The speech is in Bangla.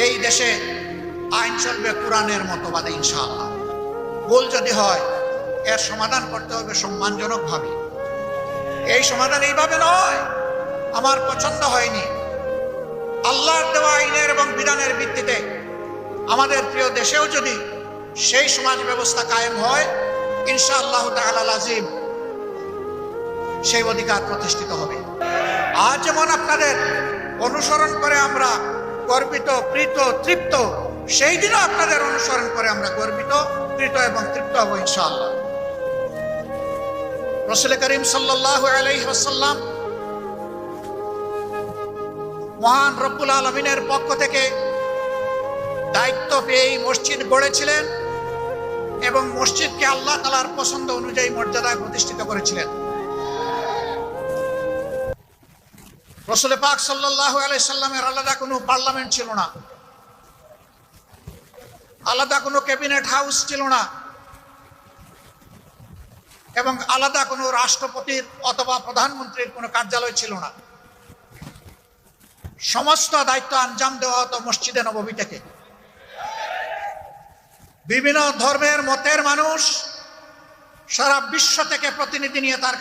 এই দেশে আইন চলবে কোরআনের মতবাদে ইনশাআল্লাহ। ভুল যদি হয় এর সমাধান করতে হবে সম্মানজনকভাবে। এই সমাধান এইভাবে নয়, আমার পছন্দ হয়নি, আল্লাহর দেওয়া আইনের এবং বিধানের ভিত্তিতে আমাদের প্রিয় দেশেও যদি সেই সমাজ ব্যবস্থা কায়েম হয়, ইনশাআল্লাহ তাআলা লাজিম সেই অধিকার প্রতিষ্ঠিত হবে। আজ যেমন আপনাদের অনুসরণ করে আমরা গর্বিত, প্রীত, তৃপ্ত, সেই দিনও আপনাদের অনুসরণ করে আমরা গর্বিত, প্রীত এবং তৃপ্ত হব ইনশাআল্লাহ। রাসূল করিম সাল্লাল্লাহু আলাইহি ওয়াসাল্লাম মহান রব্বুল আলামিনের পক্ষ থেকে দায়িত্ব পেয়ে মসজিদ গড়েছিলেন এবং মসজিদকে আল্লাহ তাআলার পছন্দ অনুযায়ী মর্যাদায় প্রতিষ্ঠিত করেছিলেন। রাসূল পাক সাল্লাল্লাহু আলাইহি সাল্লামের আলাদা কোনো পার্লামেন্ট ছিল না, আলাদা কোনো ক্যাবিনেট হাউস ছিল না, এবং আলাদা কোনো রাষ্ট্রপতির অথবা প্রধানমন্ত্রীর কোনো কার্যালয় ছিল না। সমস্ত দায়িত্ব আঞ্জাম দেওয়া হতো মসজিদে নববী থেকে। বিভিন্ন ধর্মের মতের মানুষ সারা বিশ্ব থেকে প্রতিনিধি নিয়ে তার